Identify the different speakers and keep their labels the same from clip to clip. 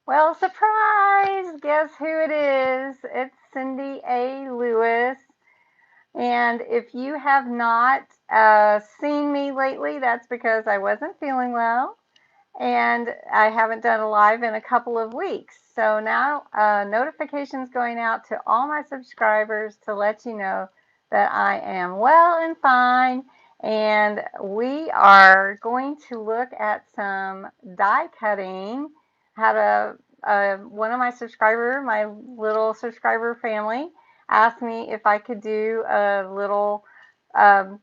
Speaker 1: Well, surprise! Guess who it is? It's Cindy A. Lewis. And if you have not seen me lately, that's because I wasn't feeling well and I haven't done a live in a couple of weeks. So now notifications going out to all my subscribers to let you know that I am well and fine. And we are going to look at some die cutting. Had one of my little subscriber family, asked me if I could do a little um,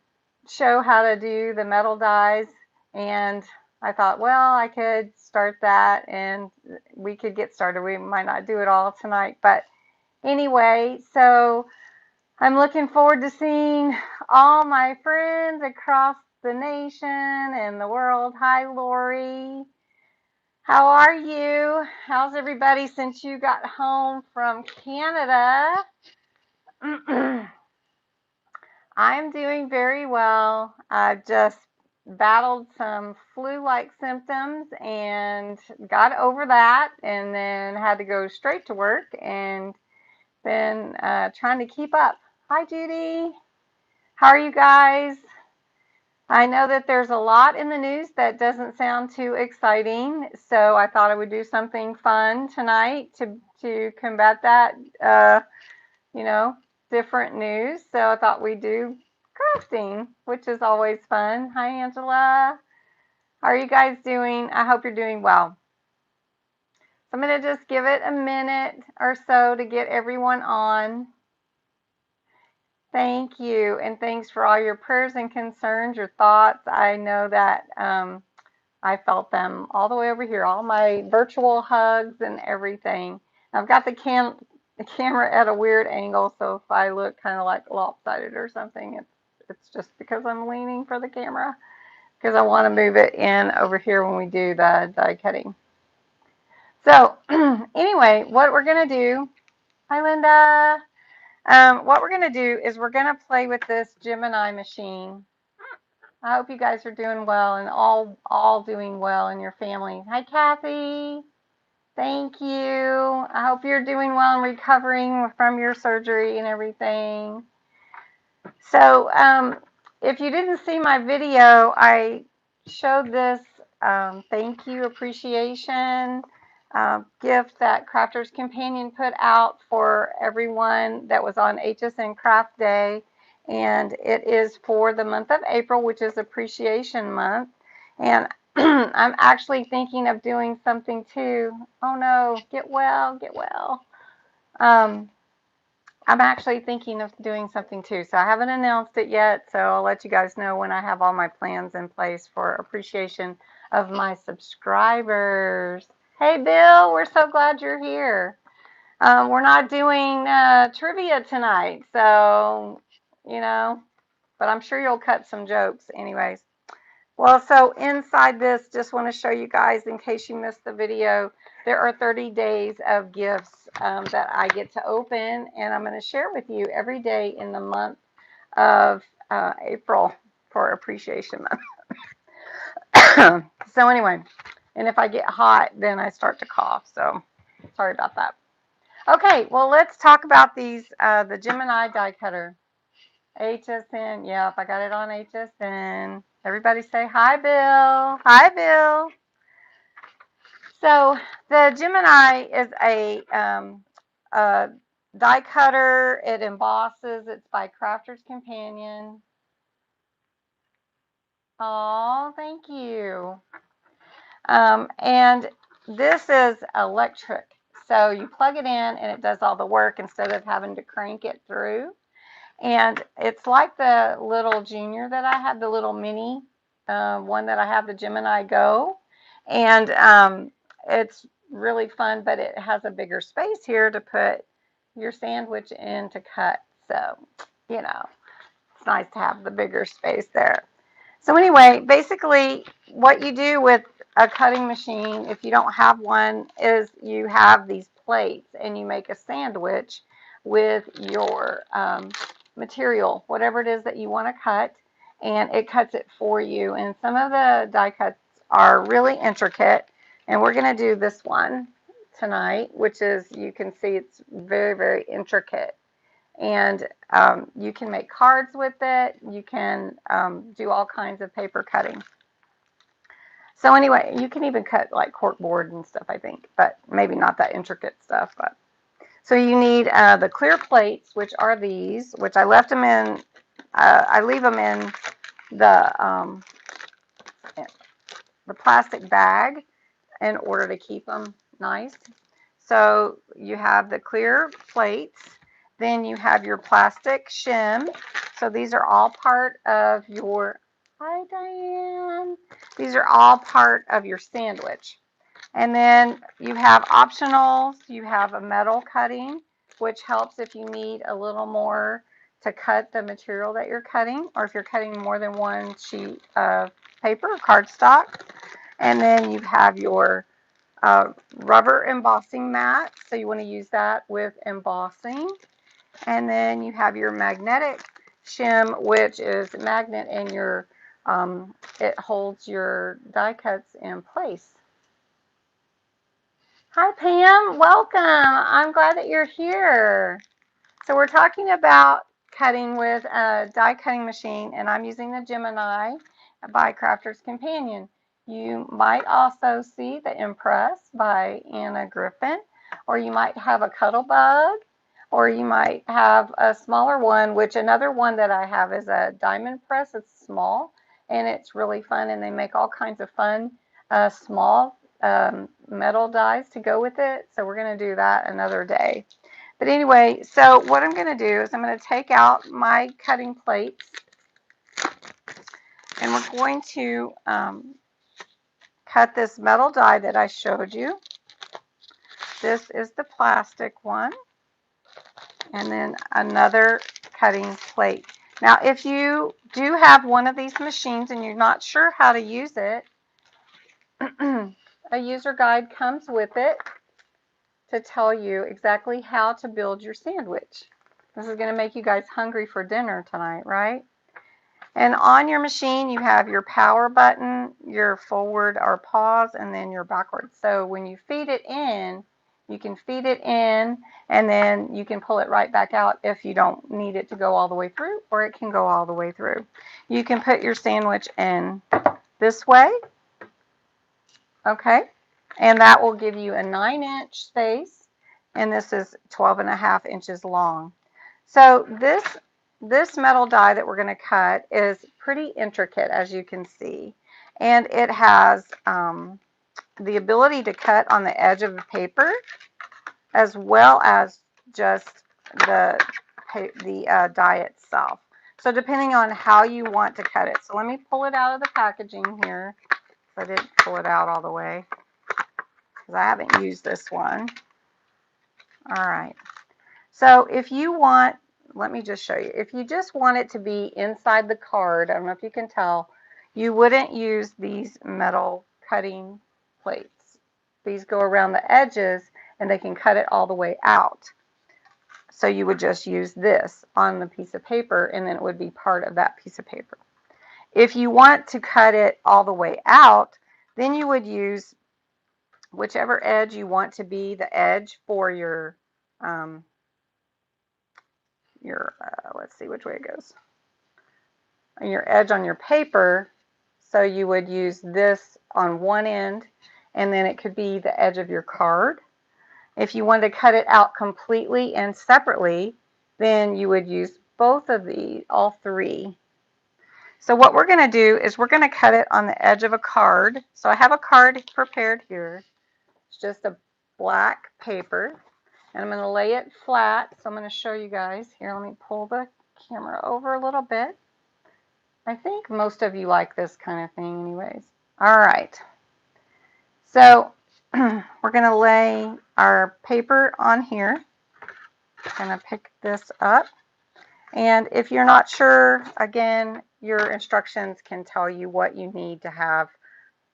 Speaker 1: show how to do the metal dies, and I thought, well, I could start that and we could get started. We might not do it all tonight, but anyway, so I'm looking forward to seeing all my friends across the nation and the world. Hi, Lori. How are you? How's everybody since you got home from Canada? I'm doing very well. I've just battled some flu-like symptoms and got over that, and then had to go straight to work and been trying to keep up. Hi, Judy. How are you guys? I know that there's a lot in the news that doesn't sound too exciting, so I thought I would do something fun tonight to combat that. You know, different news. So I thought we'd do crafting, which is always fun. Hi, Angela. How are you guys doing? I hope you're doing well. So I'm going to just give it a minute or so to get everyone on. Thank you. And thanks for all your prayers and concerns, your thoughts. I know that I felt them all the way over here, all my virtual hugs and everything. I've got the camera at a weird angle, so if I look kind of like lopsided or something, it's just because I'm leaning for the camera because I want to move it in over here when we do the die cutting. So anyway, what we're gonna do, hi Linda. What we're gonna do is we're gonna play with this Gemini machine. I hope you guys are doing well and all doing well in your family. Hi Kathy. Thank you. I hope you're doing well and recovering from your surgery and everything. So, if you didn't see my video, I showed this thank you appreciation gift that Crafters Companion put out for everyone that was on HSN Craft Day. And it is for the month of April, which is Appreciation Month. And I'm actually thinking of doing something too. Oh no, get well, get well. Um, I'm actually thinking of doing something too. So I haven't announced it yet. So I'll let you guys know when I have all my plans in place for appreciation of my subscribers. Hey, Bill, we're so glad you're here. We're not doing trivia tonight. So, you know, but I'm sure you'll cut some jokes anyways. Well, so inside this, just want to show you guys, in case you missed the video, there are 30 days of gifts that I get to open, and I'm going to share with you every day in the month of April for Appreciation Month. So anyway, and if I get hot, then I start to cough, so sorry about that. Okay, well, let's talk about these, the Gemini die cutter. HSN, yep, I got it on HSN. Everybody say hi, Bill. Hi, Bill. So the Gemini is a die cutter. It embosses. It's by Crafter's Companion. Oh, thank you. And this is electric. So you plug it in and it does all the work instead of having to crank it through. And it's like the little Junior that I have, the little mini one that I have, the Gemini Go. And it's really fun, but it has a bigger space here to put your sandwich in to cut. So, you know, it's nice to have the bigger space there. So anyway, basically what you do with a cutting machine, if you don't have one, is you have these plates and you make a sandwich with your material, whatever it is that you want to cut, and it cuts it for you. And some of the die cuts are really intricate, and we're going to do this one tonight, which is, you can see it's very, very intricate. And you can make cards with it. You can do all kinds of paper cutting. So anyway, you can even cut like cork board and stuff, I think, but maybe not that intricate stuff. But so you need the clear plates, which are these, which I left them in. I leave them in the plastic bag in order to keep them nice. So you have the clear plates, then you have your plastic shim. So these are all part of your, hi Diane, these are all part of your sandwich. And then you have optionals, you have a metal cutting, which helps if you need a little more to cut the material that you're cutting, or if you're cutting more than one sheet of paper, cardstock. And then you have your rubber embossing mat, so you want to use that with embossing. And then you have your magnetic shim, which is magnet, and your it holds your die cuts in place. Hi Pam, welcome. I'm glad that you're here. So we're talking about cutting with a die cutting machine, and I'm using the Gemini by Crafter's Companion. You might also see the Impress by Anna Griffin, or you might have a Cuttlebug, or you might have a smaller one, which another one that I have is a Diamond Press. It's small and it's really fun, and they make all kinds of fun small metal dies to go with it. So we're going to do that another day. But anyway, so what I'm going to do is I'm going to take out my cutting plates, and we're going to cut this metal die that I showed you. This is the plastic one, and then another cutting plate. Now, if you do have one of these machines and you're not sure how to use it, a user guide comes with it to tell you exactly how to build your sandwich. This is going to make you guys hungry for dinner tonight, right? And on your machine, you have your power button, your forward or pause, and then your backwards. So when you feed it in, you can feed it in, and then you can pull it right back out if you don't need it to go all the way through, or it can go all the way through. You can put your sandwich in this way, okay? And that will give you a 9-inch space, and this is 12.5 inches long. So this metal die that we're going to cut is pretty intricate, as you can see, and it has the ability to cut on the edge of the paper, as well as just the die itself. So depending on how you want to cut it. So let me pull it out of the packaging here. I didn't pull it out all the way because I haven't used this one. All right. So if you want, let me just show you. If you just want it to be inside the card, I don't know if you can tell, you wouldn't use these metal cutting plates. These go around the edges and they can cut it all the way out. So you would just use this on the piece of paper, and then it would be part of that piece of paper. If you want to cut it all the way out, then you would use whichever edge you want to be the edge for your let's see which way it goes. Your edge on your paper. So you would use this on one end, and then it could be the edge of your card. If you wanted to cut it out completely and separately, then you would use both of these, all three. So what we're going to do is we're going to cut it on the edge of a card. So I have a card prepared here. It's just a black paper, and I'm going to lay it flat. So I'm going to show you guys. Here, let me pull the camera over a little bit. I think most of you like this kind of thing anyways. All right. So we're going to lay our paper on here. I'm going to pick this up. And if you're not sure, again, your instructions can tell you what you need to have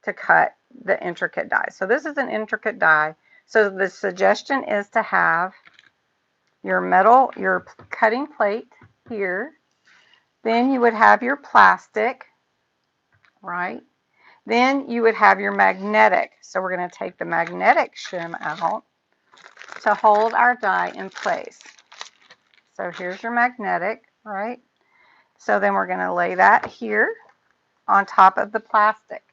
Speaker 1: to cut the intricate die. So this is an intricate die. So the suggestion is to have your metal, your cutting plate here. Then you would have your plastic, right? Then you would have your magnetic. So we're going to take the magnetic shim out. to hold our die in place. So here's your magnetic, right? So then we're going to lay that here on top of the plastic.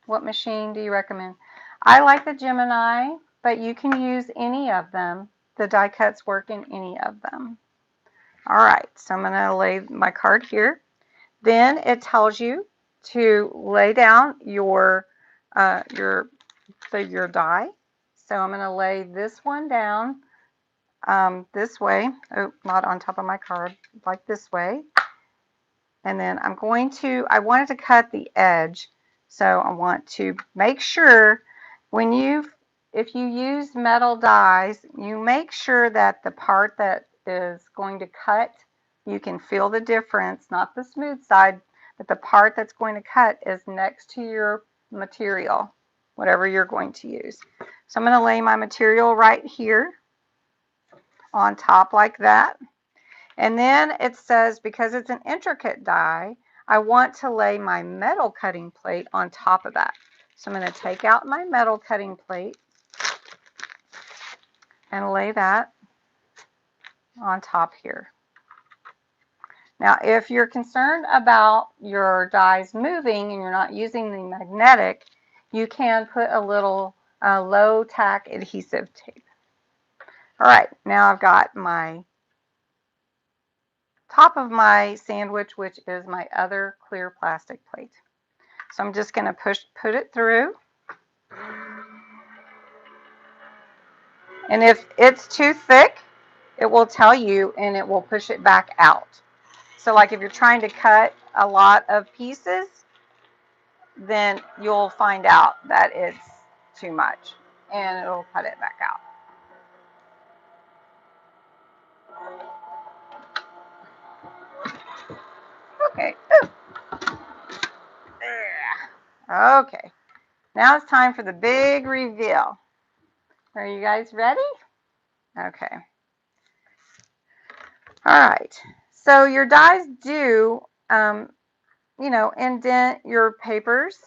Speaker 1: What machine do you recommend? I like the Gemini, but you can use any of them. The die cuts work in any of them. All right, so I'm going to lay my card here. Then it tells you to lay down your die. So I'm going to lay this one down this way. Oh, not on top of my card, like this way. And then I wanted to cut the edge. So I want to make sure if you use metal dies, you make sure that the part that is going to cut, you can feel the difference, not the smooth side, but the part that's going to cut is next to your material, whatever you're going to use. So I'm going to lay my material right here on top like that. And then it says, because it's an intricate die, I want to lay my metal cutting plate on top of that. So I'm going to take out my metal cutting plate and lay that on top here. Now, if you're concerned about your dies moving and you're not using the magnetic, you can put a little low tack adhesive tape. All right, now I've got my top of my sandwich, which is my other clear plastic plate. So I'm just going to put it through. And if it's too thick, it will tell you and it will push it back out. So like if you're trying to cut a lot of pieces, then you'll find out that it's too much and it'll cut it back out. Okay. Ooh. There. Okay. Now it's time for the big reveal. Are you guys ready? Okay. All right. So your dies do, indent your papers,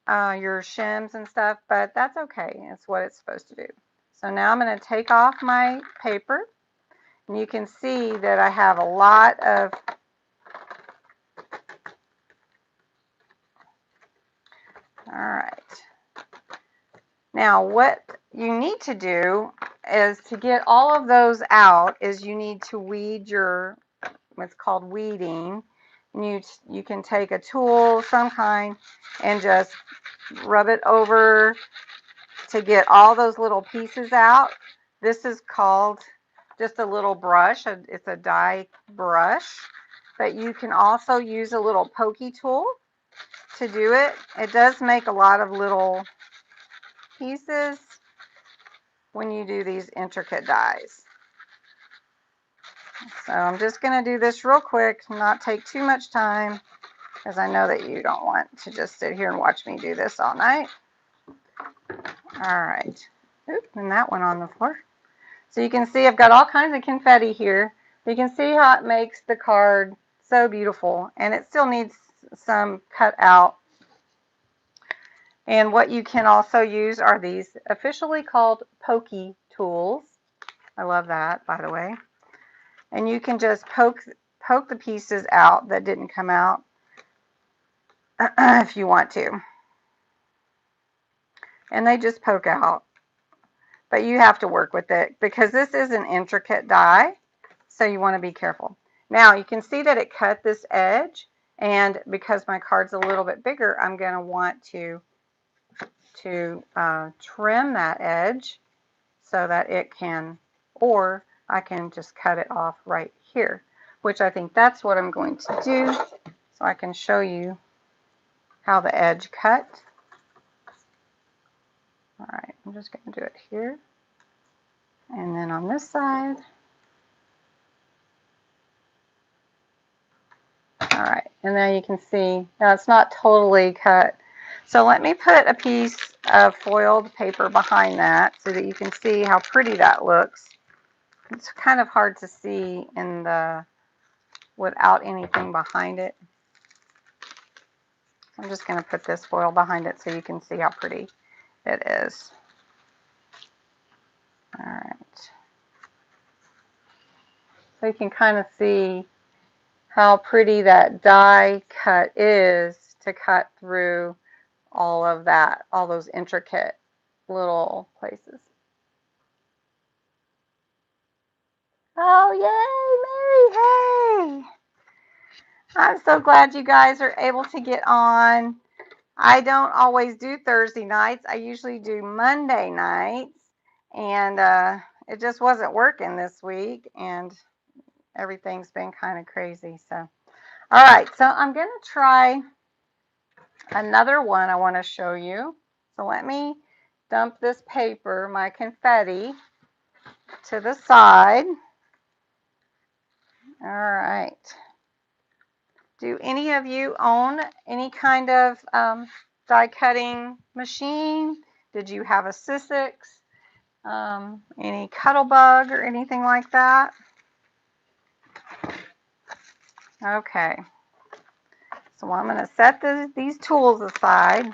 Speaker 1: your shims and stuff, but that's okay. It's what it's supposed to do. So now I'm going to take off my paper, and you can see that I have a lot of all right. Now what you need to do is to get all of those out is you need to weed your, what's called weeding. And you can take a tool, some kind, and just rub it over to get all those little pieces out. This is called just a little brush. It's a die brush, but you can also use a little pokey tool to do it. It does make a lot of little pieces when you do these intricate dies. So I'm just going to do this real quick, not take too much time, because I know that you don't want to just sit here and watch me do this all night. All right. Oops, and that went on the floor. So you can see I've got all kinds of confetti here. You can see how it makes the card so beautiful, and it still needs some cut out. And what you can also use are these officially called pokey tools. I love that, by the way. And you can just poke the pieces out that didn't come out if you want to. And they just poke out. But you have to work with it because this is an intricate die, so you want to be careful. Now you can see that it cut this edge, and because my card's a little bit bigger, I'm going to want to trim that edge so that it can, or I can just cut it off right here, which I think that's what I'm going to do, so I can show you how the edge cut. All right, I'm just going to do it here. And then on this side. All right, and now you can see, now it's not totally cut. So let me put a piece of foiled paper behind that so that you can see how pretty that looks. It's kind of hard to see without anything behind it. I'm just going to put this foil behind it so you can see how pretty it is. All right. So you can kind of see how pretty that die cut is to cut through all of that, all those intricate little places. Oh, yay, Mary, hey! I'm so glad you guys are able to get on. I don't always do Thursday nights. I usually do Monday nights, and it just wasn't working this week, and everything's been kind of crazy. So, all right, so I'm going to try another one I want to show you. So let me dump this paper, my confetti, to the side. All right. Do any of you own any kind of die cutting machine? Did you have a Sissix? Any Cuttlebug or anything like that? Okay. So I'm going to set these tools aside,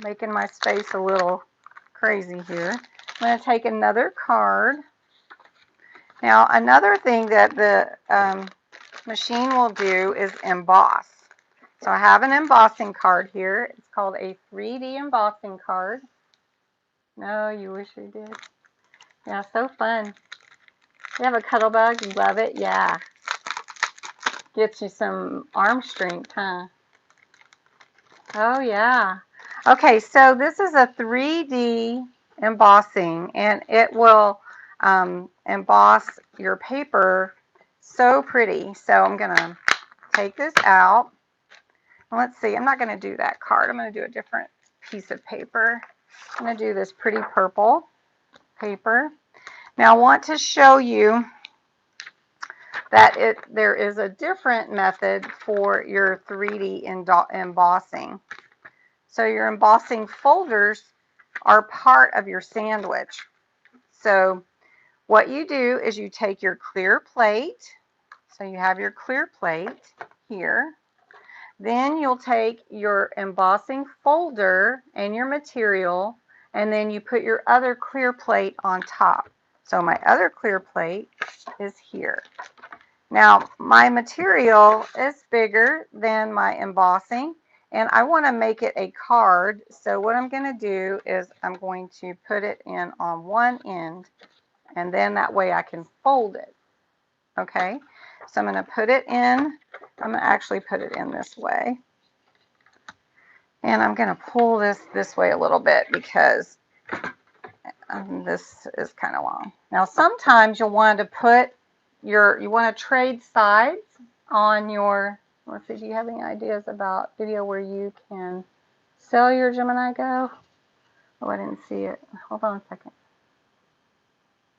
Speaker 1: making my space a little crazy here. I'm going to take another card. Now, another thing that the machine will do is emboss. So I have an embossing card here. It's called a 3D embossing card. No, you wish you did. Yeah, so fun. You have a Cuttlebug? You love it? Yeah. Gets you some arm strength, huh? Oh, yeah. Okay, so this is a 3D embossing, and it will emboss your paper so pretty. So I'm going to take this out. Let's see, I'm not going to do that card. I'm going to do a different piece of paper. I'm going to do this pretty purple paper. Now I want to show you that there is a different method for your 3D embossing. So your embossing folders are part of your sandwich. So what you do is you take your clear plate. So you have your clear plate here. Then you'll take your embossing folder and your material, and then you put your other clear plate on top. So my other clear plate is here. Now my material is bigger than my embossing, and I want to make it a card. So what I'm going to do is I'm going to put it in on one end, and then that way I can fold it. Okay, so I'm going to put it in. I'm going to actually put it in this way. And I'm going to pull this way a little bit because this is kind of long. Now, sometimes you'll want to put you want to trade sides on your, let's see, do you have any ideas about video where you can sell your Gemini Go? Oh, I didn't see it. Hold on a second.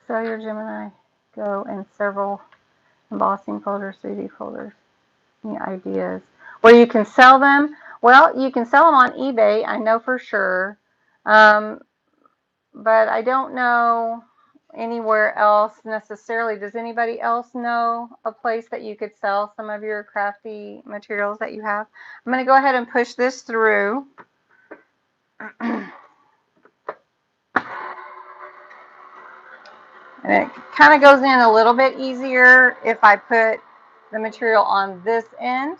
Speaker 1: Sell your Gemini Go in several embossing folders, 3D folders. Any ideas? Where you can sell them? Well, you can sell them on eBay, I know for sure. But I don't know anywhere else necessarily. Does anybody else know a place that you could sell some of your crafty materials that you have? I'm going to go ahead and push this through. And it kind of goes in a little bit easier if I put the material on this end.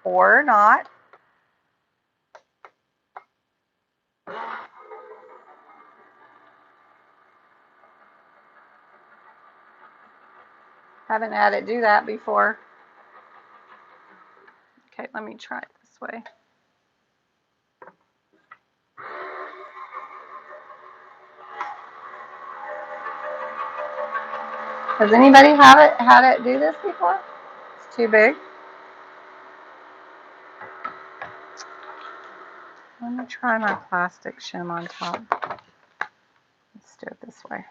Speaker 1: Or not. Haven't had it do that before. Okay, let me try it this way. Has anybody had it do this before? It's too big. Let me try my plastic shim on top. Let's do it this way.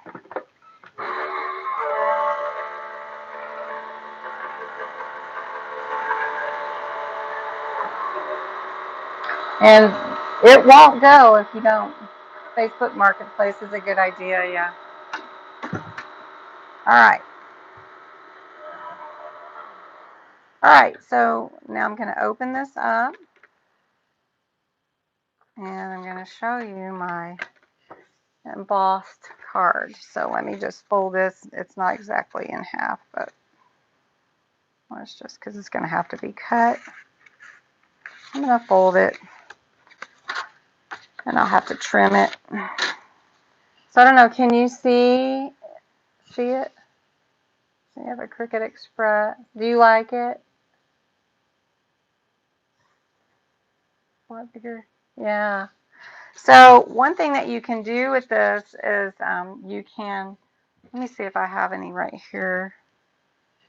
Speaker 1: And it won't go if you don't. Facebook Marketplace is a good idea, yeah. All right. All right, so now I'm going to open this up. And I'm going to show you my embossed card. So let me just fold this. It's not exactly in half, but it's just because it's going to have to be cut. I'm going to fold it, and I'll have to trim it. So I don't know, can you see it? So you have a Cricut Express. Do you like it? What bigger? Yeah. So one thing that you can do with this is you can, let me see if I have any right here.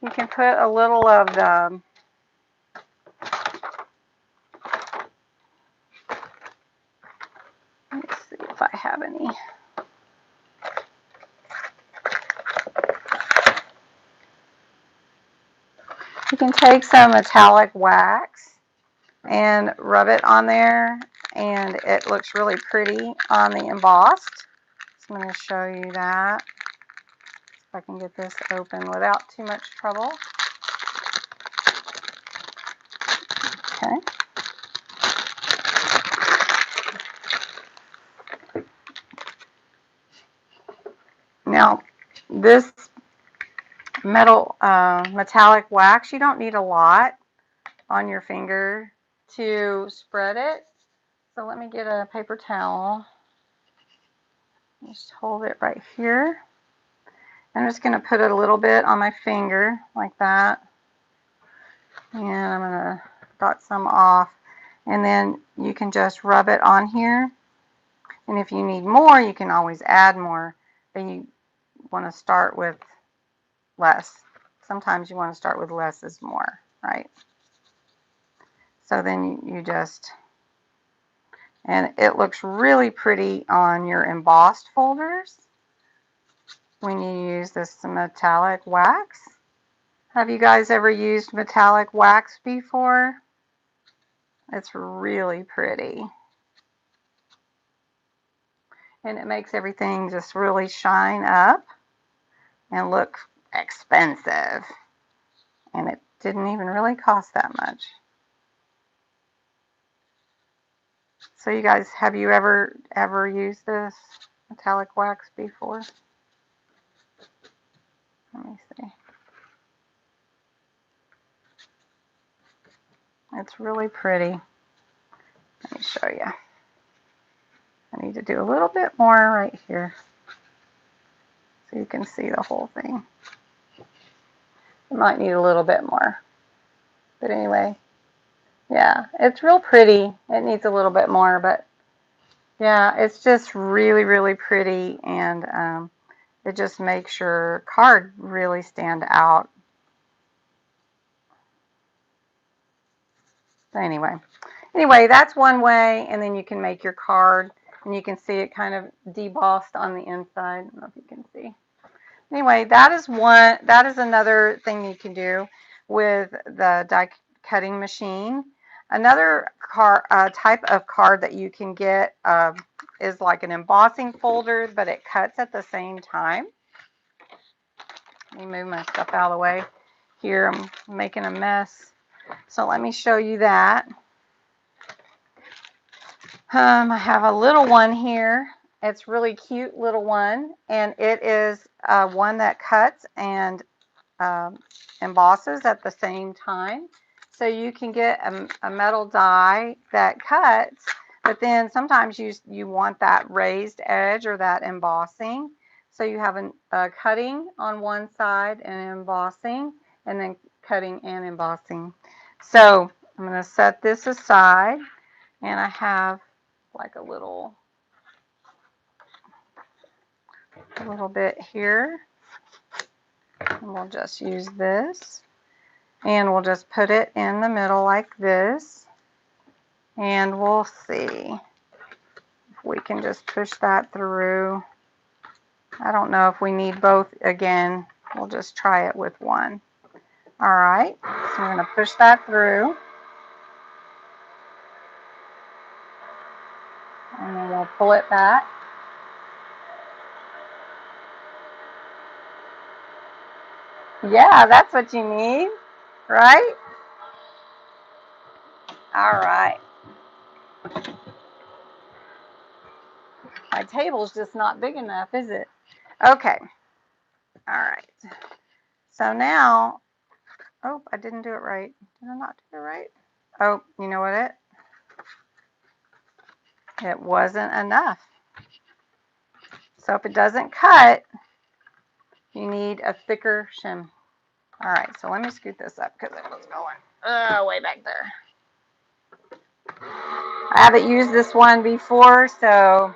Speaker 1: You can put a little of the, let me see if I have any. You can take some metallic wax and rub it on there, and it looks really pretty on the embossed. So I'm going to show you that. If I can get this open without too much trouble. Okay. Now, this metallic wax, you don't need a lot on your finger to spread it. So let me get a paper towel. Just hold it right here. I'm just going to put it a little bit on my finger like that. And I'm going to dot some off. And then you can just rub it on here. And if you need more, you can always add more. But you want to start with less. Sometimes you want to start with less is more, right? So then you just, and it looks really pretty on your embossed folders when you use this metallic wax. Have you guys ever used metallic wax before? It's really pretty. And it makes everything just really shine up and look expensive. And it didn't even really cost that much. So you guys, have you ever used this metallic wax before? Let me see. It's really pretty. Let me show you. I need to do a little bit more right here so you can see the whole thing. You might need a little bit more. But anyway, yeah, it's real pretty. It needs a little bit more, but yeah, it's just really, really pretty, and it just makes your card really stand out. So anyway, that's one way, and then you can make your card, and you can see it kind of debossed on the inside. I don't know if you can see. Anyway, that is another thing you can do with the die cutting machine. Another type of card that you can get is like an embossing folder, but it cuts at the same time. Let me move my stuff out of the way. Here, I'm making a mess. So let me show you that. I have a little one here. It's really cute little one, and it is one that cuts and embosses at the same time. So you can get a metal die that cuts, but then sometimes you want that raised edge or that embossing. So you have a cutting on one side and embossing, and then cutting and embossing. So I'm going to set this aside, and I have like a little bit here. And we'll just use this. And we'll just put it in the middle like this. And we'll see if we can just push that through. I don't know if we need both again. We'll just try it with one. All right, so I'm going to push that through. And then we'll pull it back. Yeah, that's what you need, right? All right. table's just not big enough, is it? Okay. All right. So now, oh, I didn't do it right. Did I not do it right? Oh, you know what? It wasn't enough. So if it doesn't cut, you need a thicker shim. All right, so let me scoot this up because it was going way back there. I haven't used this one before, so,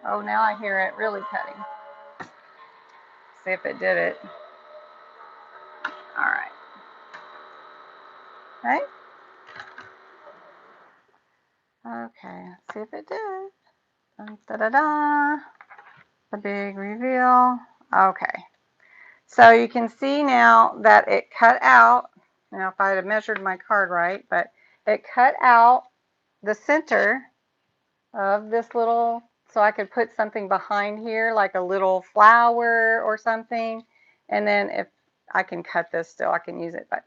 Speaker 1: oh, now I hear it really cutting. See if it did it. All right. Okay. Okay, let's see if it did. Dun, da, da, da. The big reveal. Okay. So you can see now that it cut out. Now, if I had measured my card right, but it cut out the center of this little, so I could put something behind here, like a little flower or something. And then if I can cut this still, I can use it. But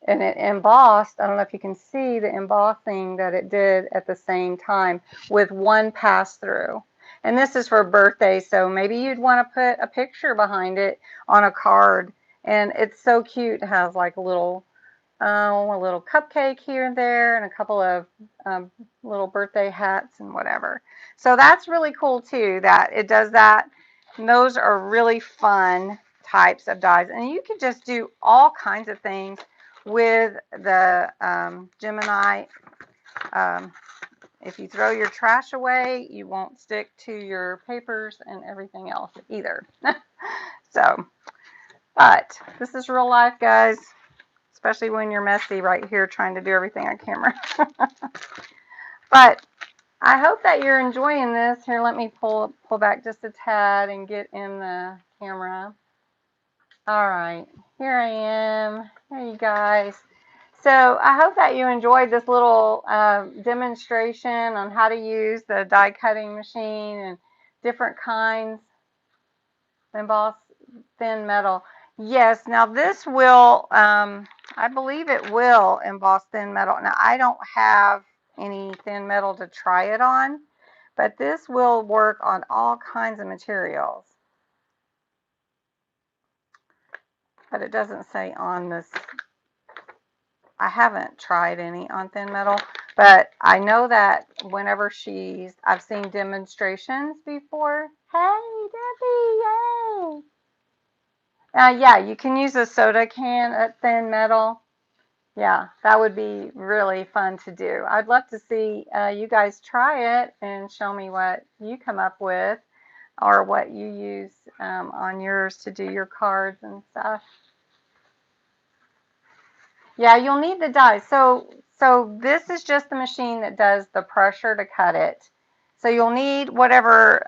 Speaker 1: and it embossed. I don't know if you can see the embossing that it did at the same time with one pass through. And this is for birthday, so maybe you'd want to put a picture behind it on a card. And it's so cute. It has like a little cupcake here and there, and a couple of little birthday hats and whatever. So that's really cool too, that it does that. And those are really fun types of dies. And you can just do all kinds of things with the Gemini. If you throw your trash away, you won't stick to your papers and everything else either. So, but this is real life, guys. Especially when you're messy right here trying to do everything on camera. But I hope that you're enjoying this. Here, let me pull back just a tad and get in the camera. All right, here I am. Here you guys. So I hope that you enjoyed this little demonstration on how to use the die cutting machine and different kinds of embossed thin metal. Yes, now this will, I believe it will emboss thin metal. Now I don't have any thin metal to try it on, but this will work on all kinds of materials. But it doesn't say on this. I haven't tried any on thin metal, but I know that whenever I've seen demonstrations before. Hey, Debbie, yay! Yeah, you can use a soda can at thin metal. Yeah, that would be really fun to do. I'd love to see you guys try it and show me what you come up with or what you use on yours to do your cards and stuff. Yeah, you'll need the die. So this is just the machine that does the pressure to cut it. So you'll need whatever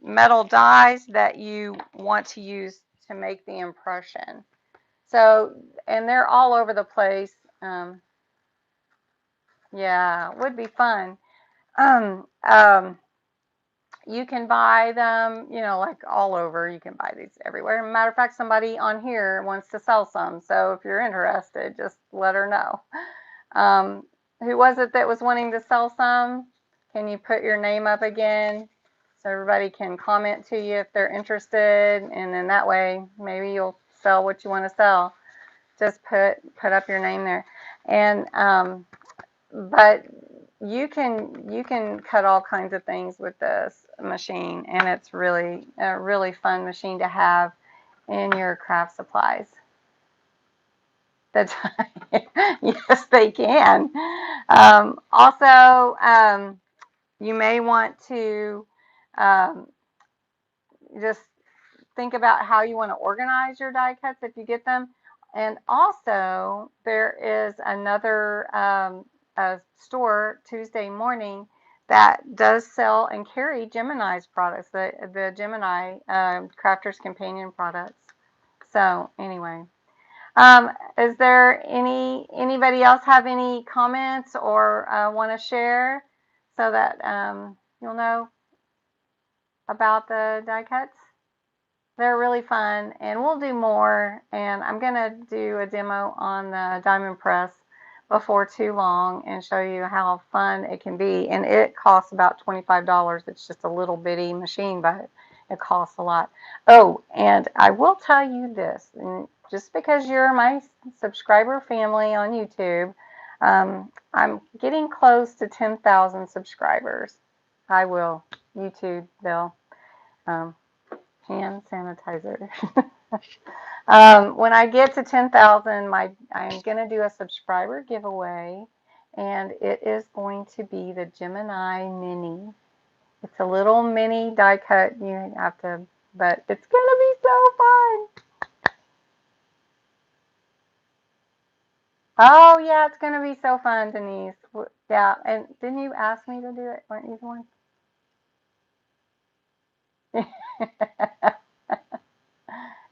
Speaker 1: metal dies that you want to use to make the impression. So, and they're all over the place. Yeah, it would be fun. Um, um, you can buy them, like all over. You can buy these everywhere. Matter of fact, somebody on here wants to sell some. So if you're interested, just let her know. Who was it that was wanting to sell some? Can you put your name up again so everybody can comment to you if they're interested? And then that way, maybe you'll sell what you want to sell. Just put up your name there. And but you can cut all kinds of things with this machine, and it's really a really fun machine to have in your craft supplies. That's yes, they can. Also, you may want to just think about how you want to organize your die cuts if you get them. And also, there is another store Tuesday morning that does sell and carry Gemini's products, the Gemini Crafter's Companion products. So anyway, is there anybody else have any comments or want to share so that you'll know about the die cuts? They're really fun, and we'll do more, and I'm going to do a demo on the diamond press before too long and show you how fun it can be. And it costs about $25. It's just a little bitty machine, but it costs a lot. Oh, and I will tell you this, and just because you're my subscriber family on YouTube, I'm getting close to 10,000 subscribers. I will. YouTube, Bill. Um, Hand sanitizer. When I get to 10,000, I'm going to do a subscriber giveaway, and it is going to be the Gemini Mini. It's a little mini die cut. You have to, but it's going to be so fun. Oh yeah, it's going to be so fun, Denise. Yeah, and didn't you ask me to do it? Weren't you the one?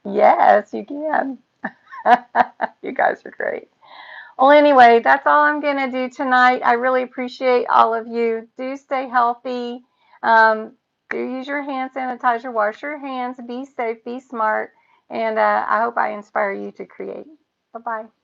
Speaker 1: Yes, you can. You guys are great. Well, anyway, that's all I'm going to do tonight. I really appreciate all of you. Do stay healthy. Um, do use your hand sanitizer. Wash your hands. Be safe. Be smart. And I hope I inspire you to create. Bye bye.